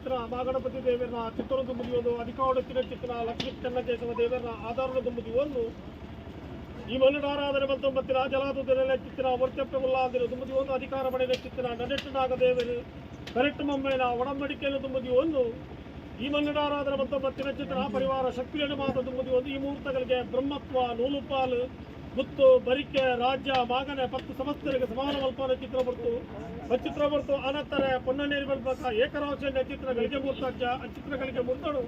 ಚಿತ್ರ ಮಹಾಗಣಪತಿ ದೇವರ ಚಿತ್ರದ ತುಂಬುದಿಯೊಂದು ಅಧಿಕಾವಡತ್ತಿನ ಚಿತ್ರ ಲಕ್ಷ್ಮೀ ಚೆನ್ನಕೇಶವ ದೇವರ ಆಧಾರದ ತುಂಬುದಿಯೊಂದು ಈ ಮನ್ನಡಾರಾಧನೆ ಬಂತೊಂಬತ್ತಿನ ಜಲಾದುದನೆಲೆ ಚಿತ್ರ ವರ್ಚಪ್ಪೆಗುಲ್ಲಾದಿನ ತುಂಬುದಿಯೊಂದು ಅಧಿಕಾರ ಪಡೆದ ಚಿತ್ರ ನಡೆಟ್ಟನಾಗ ದೇವರು ಕರೆಕ್ಟ್ ಮೊಮ್ಮೆನ ಒಡಂಬಡಿಕೆಯನ್ನು ತುಂಬುದಿಯೊಂದು ಈ ಮನ್ನಡಾರಾಧನೆ ಬಂತೊಂಬತ್ತಿನ ಚಿತ್ರ ಪರಿವಾರ ಶಕ್ತಿಯನ್ನು ಮಾತ ತುಂಬುದಿಯೊಂದು ಈ ಮುಹೂರ್ತಗಳಿಗೆ ಬ್ರಹ್ಮತ್ವ ನೂಲುಪಾಲು ಮುತ್ತು ಬರಿಕೆ ರಾಜ್ಯ ಮಾಗನೆ ಪತ್ತು ಸಮಸ್ತರಿಗೆ ಸಮಾನ ಮಲ್ಪನ ಚಿತ್ರ ಬರ್ತು ಅನಂತರ ಪೊನ್ನನೇರಿ ಬಲ್ಪಕ ಏಕರಾಶನ ಚಿತ್ರಗಳಿಗೆ ಮೂರ್ತಾಜ್ಯ ಚಿತ್ರಗಳಿಗೆ ಮುರ್ತಡು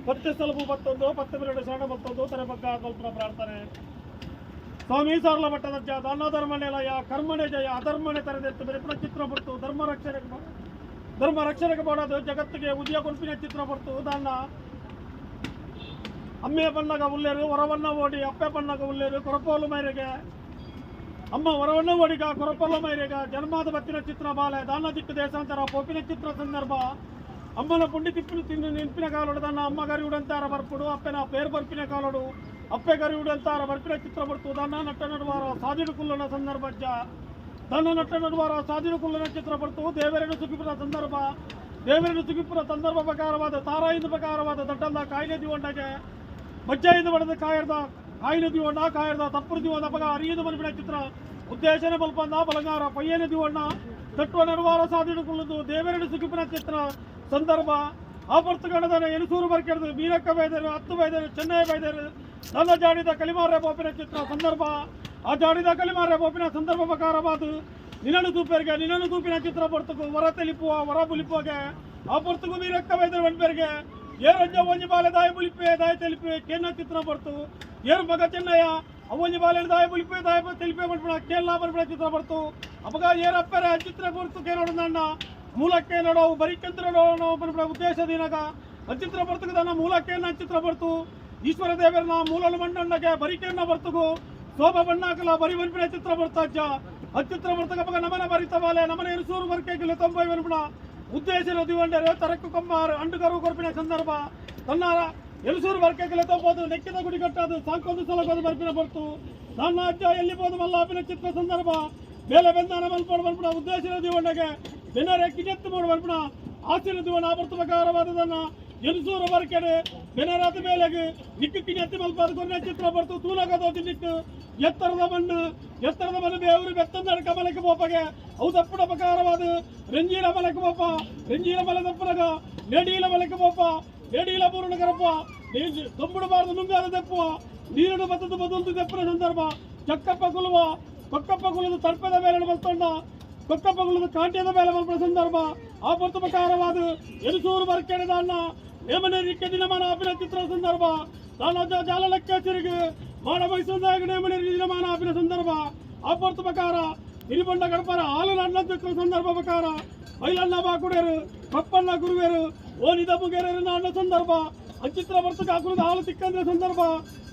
ಪತ್ತೆ ಸಲಭು ಮತ್ತೊಂದು ಪತ್ತೆ ಬಿರಡು ಶರಣ ಮತ್ತೊಂದು ತರ ಬಗ್ಗ ಕಲ್ಪನಾ ಪ್ರಾರ್ಥನೆ ಸ್ವಾಮಿ ಸಾರ್ಲ ಮಟ್ಟದಜ್ಜ ದಾನ ಧರ್ಮನೆಲಯ ಕರ್ಮಣೆ ಜಯ ಅಧರ್ಮಣೆ ತರದೆತ್ತು ಬೆರೆಪಿನ ಚಿತ್ರ ಬರ್ತು ಧರ್ಮ ರಕ್ಷಣೆಗೆ ಮಾಡೋದು ಜಗತ್ತಿಗೆ ಉದಯ ಕೊಲ್ಪಿನ ಚಿತ್ರ ಬರ್ತು ದಾನ ಅಮ್ಮೆ ಬಣ್ಣಗ ಉಲ್ಲೇರು ಹೊರವನ್ನ ಓಡಿ ಅಪ್ಪೆ ಬಣ್ಣಗ ಉಲ್ಲೇರು ಕೊರಪೋಲು ಮೈರೆಗೆ ಅಮ್ಮ ಹೊರವನ್ನ ಓಡಿಗ ಕೊರಪೋಲು ಮೈರೆಗ ಜನ್ಮಾದ ಬತ್ತಿನ ಚಿತ್ರ ಬಾಲೆ ದಾನ ದಿಕ್ಕು ದೇಶಾಂತರ ಪೋಪಿನ ಚಿತ್ರ ಸಂದರ್ಭ ಅಮ್ಮನ ಪುಂಡಿ ತಿಪ್ಪಿನ ತಿಂದು ನೆನಪಿನ ಕಾಲೋಡು ತನ್ನ ಅಮ್ಮ ಗರಿ ಉಡಂತಾರ ಬರ್ಪುಡು ಅಪ್ಪನ ಪೇರು ಬರ್ಪಿನ ಕಾಲೋಡು ಅಪ್ಪೆ ಗರಿ ಉಡಂತಾರ ಬರ್ಪಿನ ಚಿತ್ರ ಬರ್ತು ದನ್ನ ನಟ್ಟ ನಡುವಾರ ಸಾದಿಡು ಕುಲ್ಲನ ಸಂದರ್ಭಜ್ಜ ದನ್ನ ನಟ್ಟ ನಡುವಾರ ಸಾದಿಡು ಕುಲ್ಲನ ಚಿತ್ರ ಬರ್ತು ದೇವರನ್ನು ಸುಖಿಪುರ ಸಂದರ್ಭ ಪ್ರಕಾರವಾದ ತಾರಾಯಿಂದ ಪ್ರಕಾರವಾದ ದಡ್ಡಲ್ಲ ಕಾಯಿಲೆ ದಿವಂಡಗೆ ಮಜ್ಜೆಯಿಂದ ಬಡದ ಕಾಯಿಲೆ ದಿವಣ್ಣ ಕಾಯರ್ದ ತಪ್ಪು ದಿವಣ್ಣ ಪಗ ಅರಿಯದು ಮಲ್ಪಿನ ಚಿತ್ರ ಉದ್ದೇಶನೇ ಬಲ್ಪಂದ ಬಲಂಗಾರ ಪಯ್ಯನ ದಿವಣ್ಣ ತಟ್ಟುವ ನಡುವಾರ ಸಾಧಿಸಿಕೊಳ್ಳುವುದು ದೇವರನ್ನು ಸುಖಿಪಿನ ಚಿತ್ರ ಸಂದರ್ಭ ಆಪರ್ತುಗಣದನ ಎನಸೂರು ಬರ್ಕೆಡ್ದು ಬೀರಕ್ಕ ಬೈದರು ಹತ್ತು ಬೈದರು ಚೆನ್ನೈ ಬೈದರು ನನ್ನ ಜಾಡಿದ ಕಲಿಮಾರ್ಯ ಬೋಪಿನ ಚಿತ್ರ ಸಂದರ್ಭ ಆ ಜಾಡಿದ ಕಲಿಮಾರ್ಯ ಬೋಪಿನ ಸಂದರ್ಭ ಪ್ರಕಾರವಾದ ನಿನ್ನನು ತೂಪಿನ ಚಿತ್ರ ಬರ್ತಕು ಹೊರ ತೆಲಿಪುವ ಹೊರ ಬುಲಿಪುವಗೆ ಆ ಪರ್ತುಗು ಬೀರಕ್ಕ ಬೈದರು ಒನ್ಪೇರಿಗೆ ಏರಂಜ ಒಂಜಿ ಬಾಲೆ ದಾಯ ಬುಲಿಪೆ ದಾಯ ತೆಲಿಪೆ ಕೇನ ಚಿತ್ರ ಬರ್ತು ಏರು ಮಗ ಚೆನ್ನಯ್ಯ ಅವೊಂಜಿ ಬಾಲೆ ದಾಯ ಬುಲಿಪೆ ದಾಯ ತೆಲಿಪೆ ಬರ್ಬಿಡ ಕೇರಳ ಬರ್ಬಿಡ ಚಿತ್ರ ಬರ್ತು ಅಪಗ ಏರಪ್ಪರೆ ಚಿತ್ರ ಗುರುತು ಕೇಳೋಣ ನನ್ನ ಮೂಲಕ್ಕೆ ನೋಡೋ ಬರಿಕಂತ್ರ ನೋಡೋ ಬರ್ಬಿಡ ಉದ್ದೇಶದಿನಾಗ ಚಿತ್ರ ಬರ್ತುಗ ನನ್ನ ಮೂಲಕ್ಕೆ ಚಿತ್ರ ಬರ್ತು ಈಶ್ವರ ದೇವರನ ಮೂಲಲು ಮಣ್ಣಣ್ಣಗೆ ಬರಿಕೆಯನ್ನ ಬರ್ತುಗು ಶೋಭಾ ಬಣ್ಣಾಕಲ ಬರಿ ಬರ್ಬಿಡ ಚಿತ್ರ ಬರ್ತಾಜ್ಜ ಚಿತ್ರ ಬರ್ತಗ ಅಪಗ ನಮನ ಬರಿತ ಬಾಲೆ ನಮನ ಎನಸೂರು ಬರ್ಕೆ ತೊಂಬೈ ಬರ್ಬಿಡ ಉದ್ದೇಶ ದಿವಂಡರು ತರಕ್ಕು ಕೊಮ್ಮಾರು ಅಂಡುಗರು ಕೊರ್ಪಿನ ಸಂದರ್ಭ ತನ್ನ ಎಲಸೂರು ಬರ್ಕೆಗೆ ತೊಂಬೋದು ನೆಕ್ಕಿದ ಗುಡಿ ಕಟ್ಟೋದು ಸಾಕೊಂದು ಸಲಗೋದು ಬರ್ಪಿನ ಬರ್ತು ನನ್ನ ಅಜ್ಜ ಎಲ್ಲಿ ಬೋದು ಮಲ್ಲಾಪಿನ ಚಿತ್ರ ಸಂದರ್ಭ ಮೇಲೆ ಬೆಂದಾನ ಮಲ್ಪಡು ಬರ್ಬಿಡ ಉದ್ದೇಶ ದಿವಂಡಗೆ ಬೆನರೆ ಕಿನೆತ್ತು ಮಾಡು ಬರ್ಬಿಡ ಆಸಿನ ದಿವಣ ಆವರ್ತ ಪ್ರಕಾರವಾದದನ್ನ ಎಲಸೂರು ಬರ್ಕೆಡೆ ಬೆನರಾದ ಮೇಲೆಗೆ ನಿಕ್ಕು ಕಿನೆತ್ತಿ ಮಲ್ಪಾದ ಕೊನೆ ಚಿತ್ರ ಬರ್ತು ತೂಲಗದೋದು ನಿಕ್ಕು ಎತ್ತರದ ಮಣ್ಣು ಬೇವರು ಬೆತ್ತಂದಡ ಕಮಲಕ್ಕೆ ಬೋಪಗೆ ಅವು ತಪ್ಪುಡ ಪ್ರಕಾರವಾದ ರಂಜೀಲ ಮಲಕ್ಕೆ ಬೋಪ ರಂಜೀಲ ಮಲ ತಪ್ಪನಗ ನೇಡೀಲ ಮಲಕ್ಕೆ ಬೋಪ ನೇಡೀಲ ಪೂರ್ಣಗರಪ್ಪ ತೊಂಬುಡಬಾರದು ನುಂಗಾದ ತೆಪ್ಪುವ ನೀರನ್ನು ಬತ್ತದ ಬದಲು ತೆಪ್ಪನ ಸಂದರ್ಭ ಚಕ್ಕಪ್ಪ ಕುಲದ ತರ್ಪದ ಮೇಲೆ ಬಲ್ತೊಂಡ ಕೊಕ್ಕಪ್ಪ ಕುಲದ ಕಾಂಟ್ಯದ ಮೇಲೆ ಬಲ್ಪನ ಸಂದರ್ಭ ಆ ಪೊತ್ತು ಪ್ರಕಾರವಾದ ಎನಸೂರು ಬರ್ಕೆಡೆ ದಾನ ನೇಮನೆ ರಿಕ್ಕೆ ದಿನಮಾನ ಆಪಿನ ಚಿತ್ರ ಸಂದರ್ಭ ತಾನ ಜಾಲಕ್ಕೆ ತಿರುಗಿ ಮಾಡ ಮೈಸೂರಿನಾಗ ನೇಮನೆ ದಿನಮಾನ ಆಪಿನ ಸಂದರ್ಭ ಆ ಪೊತ್ತು ಪ್ರಕಾರ ಹಿರಿಬಂಡ ಗಣಪರ ಹಾಲು ಅಣ್ಣ ಚಿತ್ರ ಸಂದರ್ಭ ಪ್ರಕಾರ ಮೈಲಣ್ಣ ಬಾಕುಡೇರು ಕಪ್ಪಣ್ಣ ಗುರುವೇರು ಓನಿದ ಮುಗೇರನ ಅಣ್ಣ ಸಂದರ್ಭ ಅಂಚಿತ್ರ ಬರ್ತಕ ಹಾಕುವುದು ಹಾಲು ತಿಕ್ಕಂದ್ರೆ ಸಂದರ್ಭ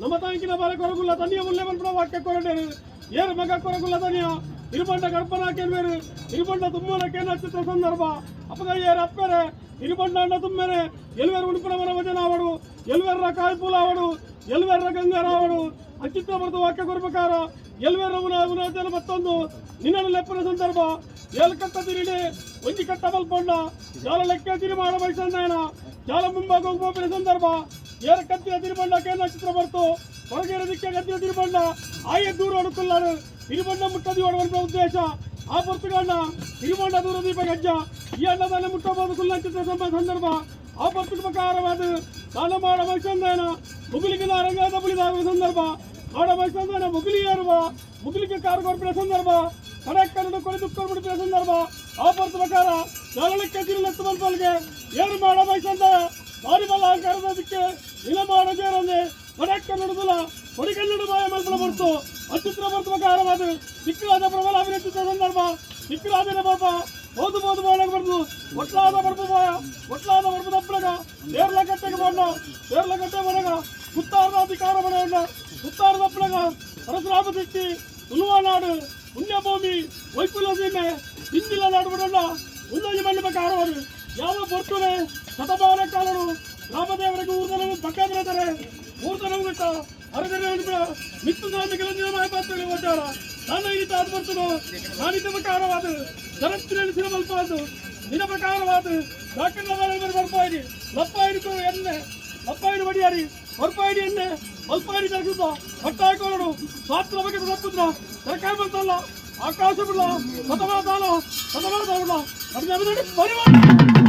ನಮ್ಮ ತಾಂಕಿನ ಬಲ ಕೊರಗುಲ್ಲ ತನಿಯ ಮುಲ್ಲೆ ಬಲ್ಪಡ ವಾಕ್ಯ ಕೊರಡೇರು ಏರು ಮಗ ಕೊರಗುಲ್ಲ ತನಿಯ ಹಿರಿಬಂಡ ಗಣಪನ ಕೇಳ್ಬೇರು ಹಿರಿಬಂಡ ತುಮ್ಮನ ಕೇನ ಚಿತ್ರ ಸಂದರ್ಭ ಅಪ್ಪಗ ಏರು ಅಪ್ಪರೆ ಹಿರಿಬಂಡ ಅಣ್ಣ ತುಮ್ಮೆರೆ ಎಲ್ವೇರು ಉಡುಪಿನ ಮನ ವಜನ ಅವಡು ಎಲ್ವೇರ ಕಾಯ್ಪೂಲ ಅವಡು ಎಲ್ವೇರ ಗಂಗಾರ ಅವಡು ಅಂಚಿತ್ರ ಬರ್ತು ವಾಕ್ಯ ಕೊರಬೇಕಾರ ಎಲ್ವೇರ ಉನಾಜನ ಮತ್ತೊಂದು ನಿನ್ನನ್ನು ಲೆಪ್ಪನ ಸಂದರ್ಭ ಏಲ್ಕಟ್ಟ ತಿರುಡಿ ಒಂಜಿ ಕಟ್ಟ ಮಲ್ಪೊಂಡ ಜಾಲ ಲೆಕ್ಕ ತಿರಿ ಮಾಡ ಬಯಸಂದಾಯನ ಜಾಲ ಮುಂಭಾಗ ಹೋಗ್ಬೋಪಿನ ಸಂದರ್ಭ ಏರ ಕತ್ತಿನ ತಿರುಬಂಡ ಕೇಂದ್ರ ಚಿತ್ರ ಬರ್ತು ಹೊರಗೇರ ದಿಕ್ಕ ಕತ್ತಿನ ತಿರುಬಂಡ ಆಯೆ ದೂರ ಹೊಡುಕೊಳ್ಳಾರು ತಿರುಬಂಡ ಮುಟ್ಟದಿ ಹೊಡುವಂತ ಉದ್ದೇಶ ಆ ಪರ್ತುಗಣ್ಣ ತಿರುಬಂಡ ದೂರ ದೀಪ ಗಜ್ಜ ಈ ಅಣ್ಣದಲ್ಲೇ ಮುಟ್ಟಬಹುದು ಕುಲ್ಲ ಚಿತ್ರ ಸಂದರ್ಭ ಆ ಪರ್ತುಗ ಪ್ರಕಾರವಾದ ದಾನ ಮಾಡ ಬಯಸಂದಾಯನ ಮುಗುಲಿಗೆ ರಂಗದ ಬುಲಿದಾಗುವ ಸಂದರ್ಭ ಮಾಡ ಬಯಸಂದಾಯನ ಮುಗುಲಿ ಏರುವ ಮುಗುಲಿಗೆ ಕಾರು ಕೊರ್ಪಿನ ಸಂದರ್ಭ ಕಡಕ್ಕನ್ನು ಕೊಳೆ ದುಃಖ ಬಿಡುತ್ತಿನ ಸಂದರ್ಭ ಆ ಪರ್ತ ಪ್ರಕಾರ ಜಾಲಕ್ಕೆ ತಿರುಲೆತ್ತು ಮಲ್ಪಲ್ಗೆ ಏನು ಮಾಡ ಬಯಸಂದ ಭಾರಿ ಬಲ ಅಹಂಕಾರದಕ್ಕೆ ನಿಲ ಮಾಡ ಜೇರಂದೆ ಕಡಕ್ಕನ್ನುಡುದಿಲ್ಲ ಹೊಡಿಕನ್ನಡು ಬಾಯ ಮಲ್ಪಲ ಬರ್ತು ಅಚಿತ್ರ ಬರ್ತ ಪ್ರಕಾರವಾದ ಸಿಕ್ಕಲಾದ ಪ್ರಬಲ ಅಭಿನಯಿಸಿದ ಸಂದರ್ಭ ಸಿಕ್ಕಲಾದ ಬಾಪ ಓದು ಮಾಡಕ್ಕೆ ಬರ್ದು ಒಟ್ಲಾದ ಬರ್ಬು ದಪ್ಪಳಗ ದೇರ್ಲಗಟ್ಟೆಗೆ ಬಂದ ದೇರ್ಲಗಟ್ಟೆ ಮರಗ ಉತ್ತಾರದ ಅಧಿಕಾರ ಮನೆಯನ್ನ ಉತ್ತಾರದ ದಪ್ಪಳಗ ಪರಶುರಾಮ ದಿಟ್ಟಿ ತುಳುವಾನಾಡು ಪುಣ್ಯಭೂಮಿ ವೈಪುಲ ಸೀಮೆ ಹಿಂದಿಲ ನಾಡುಬಿಡಲ್ಲ ಉನ್ನತಿ ಮಣ್ಣ ಪ್ರಕಾರವರು ಯಾವ ಬರ್ತುವೆ ಶತಮಾನ ಕಾಲರು ರಾಮದೇವರಿಗೆ ಊರ್ದನವು ಪಕ್ಕದ್ರೆ ಊರ್ದನವು ಗಟ್ಟ ಅರಗರೆ ಮಿತ್ತು ನಾಮಿಗಳ ಮಾಯಪಾತ್ರೆ ಓಚಾರ ನಾನು ಈ ತಾತ್ ಬರ್ತನು ನಾನಿದ್ದ ಪ್ರಕಾರವಾದ ಜಗತ್ತಿನಲ್ಲಿ ಸಿರಮಲ್ಪಾದು ഇതിന്റെ പ്രകാരമാണ് ഡോക്ടറിന്റെ ഉറപ്പായി ലപ്പായിരിക്കും എന്നെ ಲಪ್ಪಾಯಿನ ಬಡಿಯಾರಿ ಹೊರಪಾಯಿಡಿ ಎಣ್ಣೆ ಮಲ್ಪಾಯಿಡಿ ತರಗಿದ್ದ ಹೊಟ್ಟಾಕೊಳ್ಳೋಡು ಸ್ವಾತ್ರ ಬಗ್ಗೆ ತಪ್ಪುದ್ರ ಸರ್ಕಾರ ಬಂತಲ್ಲ ಆಕಾಶ ಬಿಡ್ಲ ಸತಮಾತಾಲ ಸತಮಾತಾಡ ಅದನ್ನ ಪರಿಮಾಣ